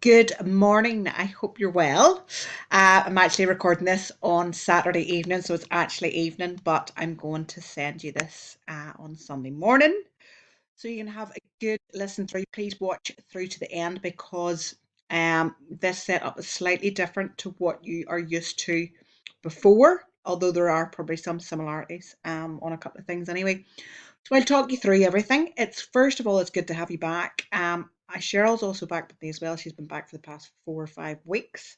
Good morning. I hope you're well. I'm actually recording this on Saturday evening, so it's actually evening, but I'm going to send you this on Sunday morning so you can have a good listen through. Please watch through to the end because this setup is slightly different to what you are used to before, although there are probably some similarities on a couple of things anyway. So I'll talk you through everything. It's first of all, it's good to have you back. Cheryl's also back with me as well. She's been back for the past 4 or 5 weeks.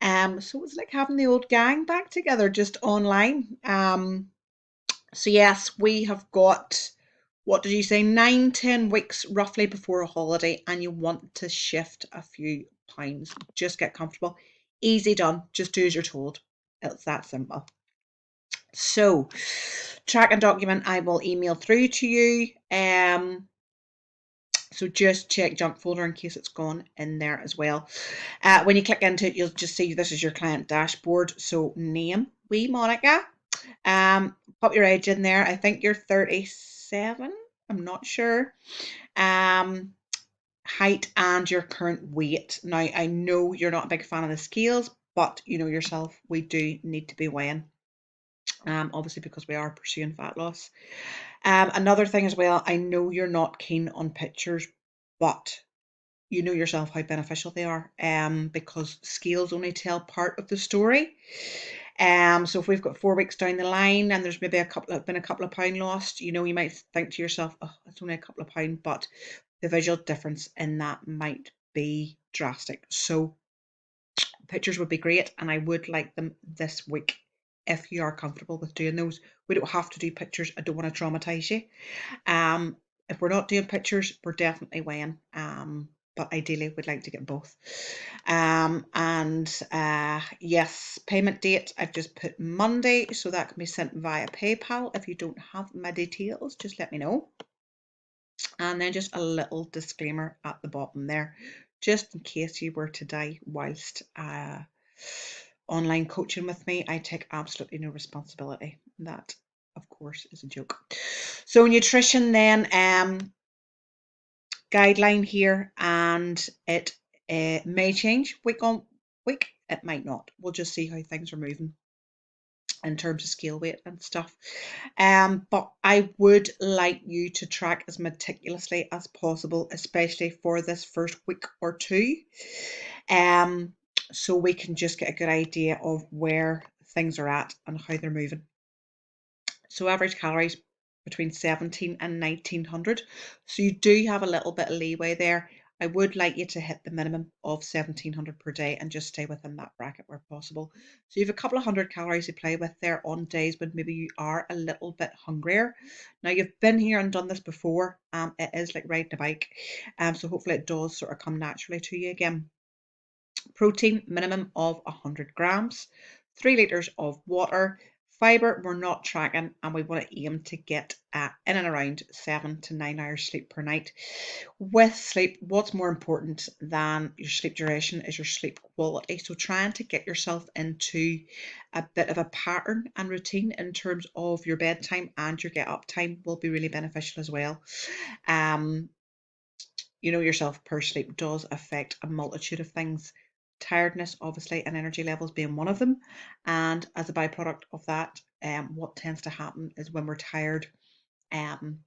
So it's like having the old gang back together just online. So yes, we have got, what did you say, 9, 10 weeks roughly before a holiday, and you want to shift a few pounds. Just get comfortable. Easy done. Just do as you're told. It's that simple. So, track and document I will email through to you. So just check junk folder in case it's gone in there as well. When you click into it, you'll just see this is your client dashboard. So name, wee Monica. Pop your age in there. I think you're 37. I'm not sure. Um, Height and your current weight. Now I know you're not a big fan of the scales, but you know yourself, we do need to be weighing. Obviously because we are pursuing fat loss. Another thing as well, I know you're not keen on pictures, but you know yourself how beneficial they are because scales only tell part of the story. So if we've got 4 weeks down the line and there's maybe been a couple of pound lost, you know, you might think to yourself, oh, it's only a couple of pound, but the visual difference in that might be drastic. So pictures would be great, and I would like them this week if you are comfortable with doing those. We don't have to do pictures. I don't want to traumatize you. Um, if we're not doing pictures, we're definitely weighing. But ideally, we'd like to get both. And yes, payment date, I've just put Monday, so that can be sent via PayPal. If you don't have my details, just let me know. And then just a little disclaimer at the bottom there, just in case you were to die whilst online coaching with me. I take absolutely no responsibility. That, of course, is a joke. So nutrition then, guideline here, and it may change week on week. It might not. We'll just see how things are moving in terms of scale weight and stuff. But I would like you to track as meticulously as possible, especially for this first week or two. Um, so we can just get a good idea of where things are at and how they're moving. So average calories between 17 and 1900. So you do have a little bit of leeway there. I would like you to hit the minimum of 1700 per day and just stay within that bracket where possible. So you have a couple of hundred calories to play with there on days when maybe you are a little bit hungrier. Now you've been here and done this before. It is like riding a bike. So hopefully it does sort of come naturally to you again. Protein minimum of 100 grams, 3 litres of water. Fibre we're not tracking, and we want to aim to get in and around 7 to 9 hours sleep per night. With sleep, what's more important than your sleep duration is your sleep quality. So trying to get yourself into a bit of a pattern and routine in terms of your bedtime and your get up time will be really beneficial as well. Um, you know yourself, poor sleep does affect a multitude of things. Tiredness, obviously, and energy levels being one of them. And as a byproduct of that, what tends to happen is when we're tired, um,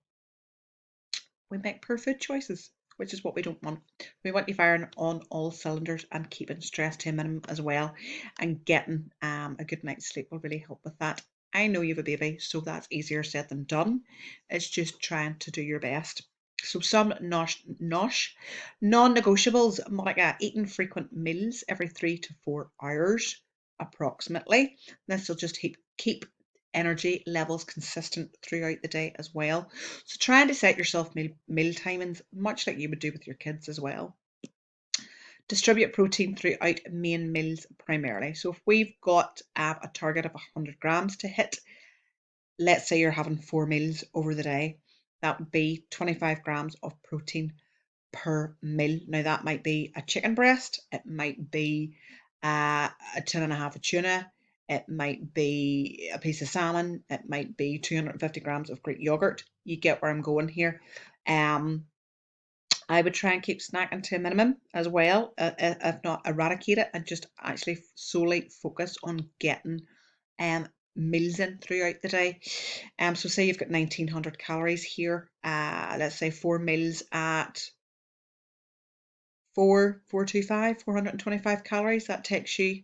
we make poor food choices, which is what we don't want. We want you firing on all cylinders and keeping stress to a minimum as well. And getting a good night's sleep will really help with that. I know you have a baby, so that's easier said than done. It's just trying to do your best. So some non-negotiables, Monica, eating frequent meals every 3 to 4 hours approximately. This will just keep energy levels consistent throughout the day as well. So trying to set yourself meal timings, much like you would do with your kids as well. Distribute protein throughout main meals primarily. So if we've got a target of 100 grams to hit, let's say you're having 4 meals over the day, that would be 25 grams of protein per meal. Now that might be a chicken breast, it might be a tin and a half of tuna, it might be a piece of salmon, it might be 250 grams of Greek yogurt. You get where I'm going here. I would try and keep snacking to a minimum as well, if not eradicate it, and just actually solely focus on getting meals in throughout the day. So say you've got 1900 calories here. Let's say 4 meals at 425 calories. That takes you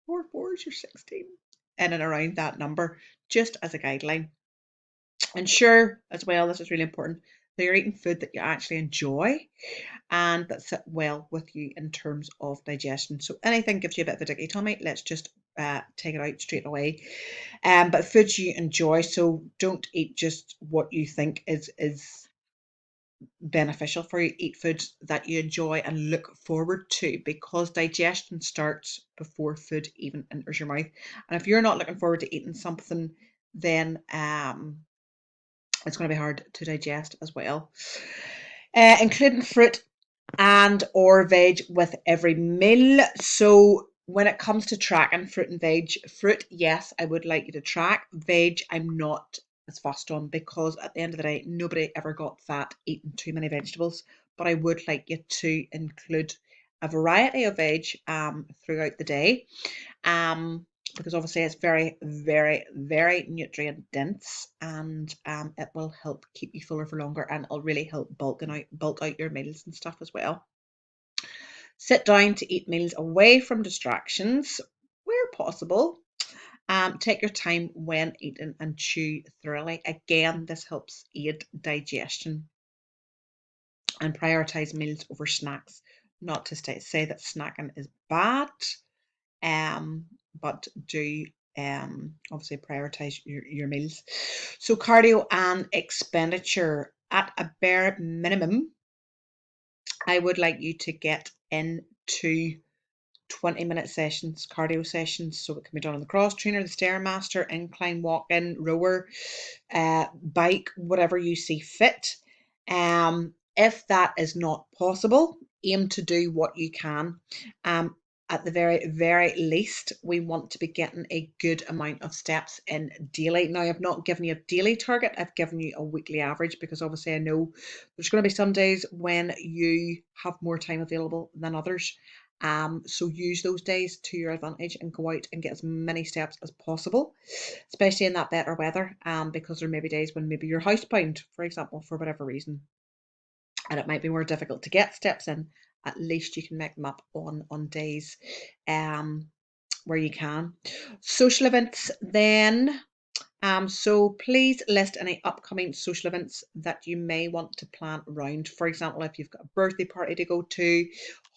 4 4s or 16 in and around that number, just as a guideline. Ensure as well, this is really important, that you're eating food that you actually enjoy and that sit well with you in terms of digestion. So anything gives you a bit of a dicky tummy, let's just take it out straight away. But foods you enjoy, so don't eat just what you think is beneficial for you. Eat foods that you enjoy and look forward to, because digestion starts before food even enters your mouth. And if you're not looking forward to eating something, then it's going to be hard to digest as well. Including fruit and or veg with every meal. So when it comes to tracking fruit and veg, fruit, yes, I would like you to track. Veg, I'm not as fussed on, because at the end of the day, nobody ever got fat eating too many vegetables. But I would like you to include a variety of veg throughout the day. Because obviously it's very, very, very nutrient dense, and it will help keep you fuller for longer, and it'll really help bulk out your meals and stuff as well. Sit down to eat meals away from distractions where possible. Take your time when eating and chew thoroughly. Again, this helps aid digestion. And prioritize meals over snacks. Not to say that snacking is bad, but do obviously prioritize your meals. So cardio and expenditure, at a bare minimum, I would like you to get into 20-minute sessions, cardio sessions. So it can be done on the cross trainer, the stairmaster, incline walk-in, rower, bike, whatever you see fit. If that is not possible, aim to do what you can. At the very, very least, we want to be getting a good amount of steps in daily. Now, I've not given you a daily target, I've given you a weekly average, because obviously I know there's going to be some days when you have more time available than others. So use those days to your advantage and go out and get as many steps as possible, especially in that better weather, because there may be days when maybe you're housebound, for example, for whatever reason, and it might be more difficult to get steps in. At least you can make them up on days where you can. Social events then. So please list any upcoming social events that you may want to plan around. For example, if you've got a birthday party to go to,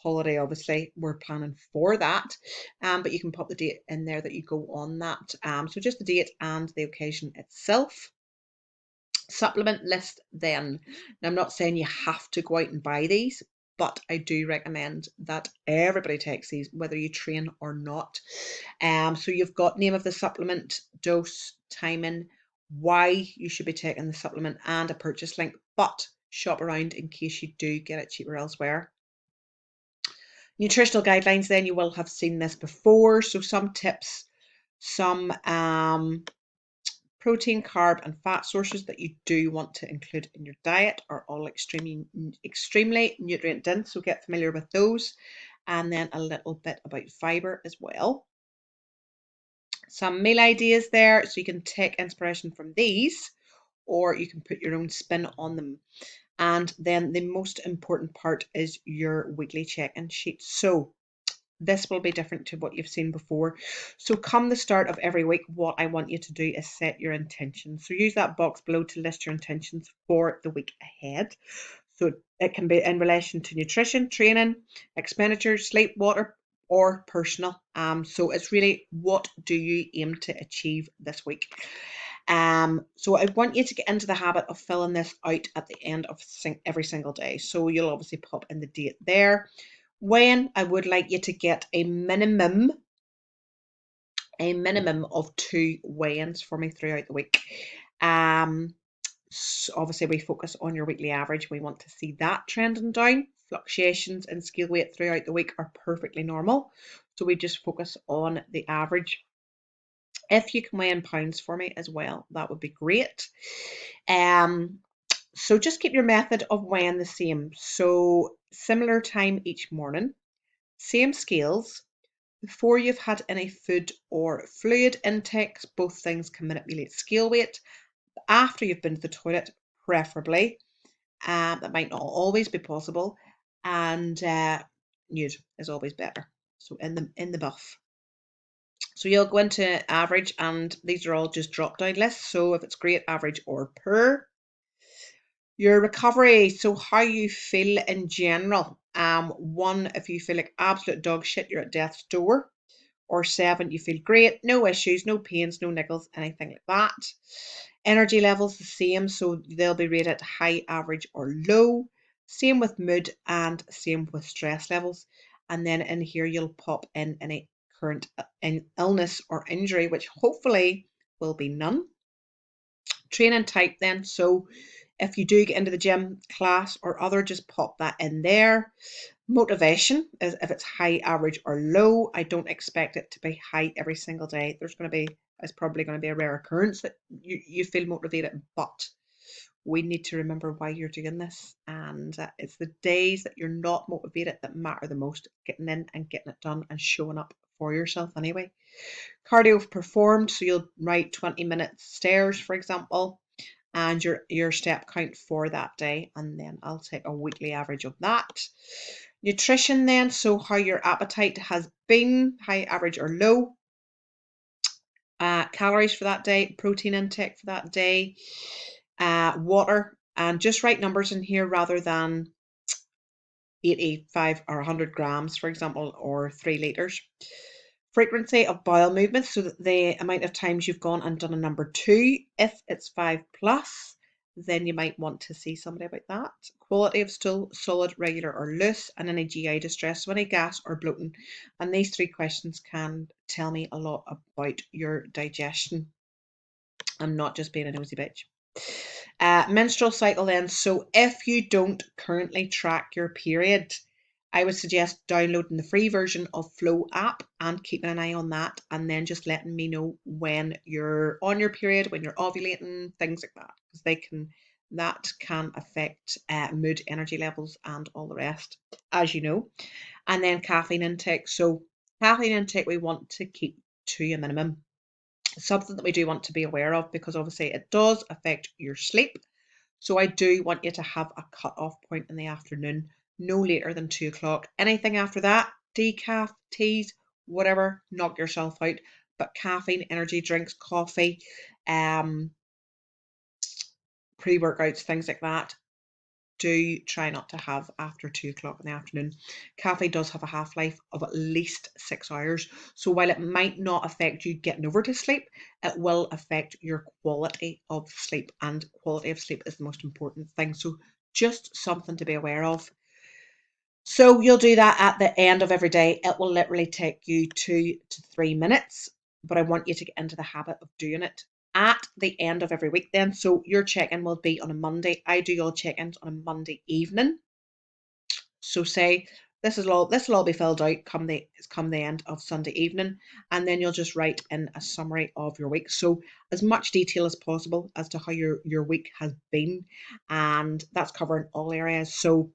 holiday, obviously we're planning for that, but you can pop the date in there that you go on that. So just the date and the occasion itself. Supplement list then. Now, I'm not saying you have to go out and buy these, but I do recommend that everybody takes these, whether you train or not. So you've got name of the supplement, dose, timing, why you should be taking the supplement, and a purchase link, but shop around in case you do get it cheaper elsewhere. Nutritional guidelines, then you will have seen this before. So some tips, some protein, carb, and fat sources that you do want to include in your diet are all extremely nutrient dense, so get familiar with those. And then a little bit about fiber as well. Some meal ideas there, so you can take inspiration from these, or you can put your own spin on them. And then the most important part is your weekly check-in sheet. So this will be different to what you've seen before. So come the start of every week, what I want you to do is set your intentions. So use that box below to list your intentions for the week ahead. So it can be in relation to nutrition, training, expenditure, sleep, water, or personal. So it's really, what do you aim to achieve this week? So I want you to get into the habit of filling this out at the end of every single day. So you'll obviously pop in the date there. When I would like you to get a minimum of 2 weigh-ins for me throughout the week. So obviously we focus on your weekly average. We want to see that trending down. Fluctuations in scale weight throughout the week are perfectly normal. So we just focus on the average. If you can weigh in pounds for me as well, that would be great. So just keep your method of weighing the same. So similar time each morning, same scales. Before you've had any food or fluid intakes, both things can manipulate scale weight. After you've been to the toilet, preferably, that might not always be possible, and nude is always better. So in the buff. So you'll go into average, and these are all just drop down lists. So if it's great, average, or poor. Your recovery, so how you feel in general. One, if you feel like absolute dog shit, you're at death's door. Or 7, you feel great, no issues, no pains, no niggles, anything like that. Energy levels the same, so they'll be rated high, average, or low. Same with mood and same with stress levels. And then in here, you'll pop in any current illness or injury, which hopefully will be none. Training type then, so if you do get into the gym, class, or other, just pop that in there. Motivation is if it's high, average, or low. I don't expect it to be high every single day. It's probably going to be a rare occurrence that you feel motivated, but we need to remember why you're doing this. And it's the days that you're not motivated that matter the most. Getting in and getting it done and showing up for yourself anyway. Cardio performed, so you'll write 20 minutes stairs, for example, and your step count for that day, and then I'll take a weekly average of that. Nutrition then, so how your appetite has been, high, average, or low. Calories for that day, protein intake for that day, water, and just write numbers in here rather than 85 or 100 grams, for example, or 3 litres. Frequency of bowel movements, so that the amount of times you've gone and done a number 2. If it's 5 plus, then you might want to see somebody about that. Quality of stool, solid, regular, or loose, and any GI distress, so any gas or bloating. And these 3 questions can tell me a lot about your digestion. I'm not just being a nosy bitch. Menstrual cycle then, so if you don't currently track your period, I would suggest downloading the free version of Flow app and keeping an eye on that, and then just letting me know when you're on your period, when you're ovulating, things like that, because that can affect mood, energy levels, and all the rest, as you know. And then caffeine intake. So caffeine intake we want to keep to a minimum. Something that we do want to be aware of, because obviously it does affect your sleep. So I do want you to have a cut-off point in the afternoon, no later than 2 o'clock. Anything after that, decaf, teas, whatever, knock yourself out. But caffeine, energy drinks, coffee, pre-workouts, things like that, do try not to have after 2 o'clock in the afternoon. Caffeine does have a half-life of at least 6 hours. So while it might not affect you getting over to sleep, it will affect your quality of sleep. And quality of sleep is the most important thing. So just something to be aware of. So you'll do that at the end of every day. It will literally take you 2 to 3 minutes, but I want you to get into the habit of doing it at the end of every week then. So your check-in will be on a Monday. I do all check-ins on a Monday evening. So say this will all be filled out come the end of Sunday evening, and then you'll just write in a summary of your week. So as much detail as possible as to how your week has been, and that's covering all areas. So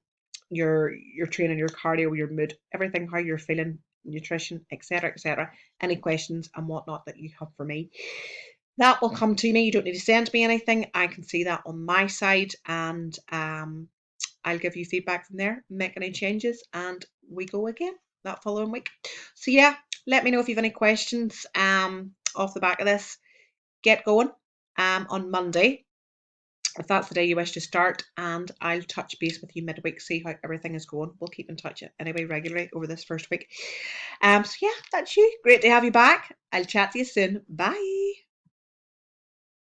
your training, your cardio, your mood, everything, how you're feeling, nutrition, etc., etc. Any questions and whatnot that you have for me, that will come to me. You don't need to send me anything. I can see that on my side, and I'll give you feedback from there, make any changes, and we go again that following week. So yeah, let me know if you have any questions off the back of this. Get going on Monday, if that's the day you wish to start, and I'll touch base with you midweek, see how everything is going. We'll keep in touch anyway regularly over this first week. So yeah, that's you. Great to have you back. I'll chat to you soon. Bye.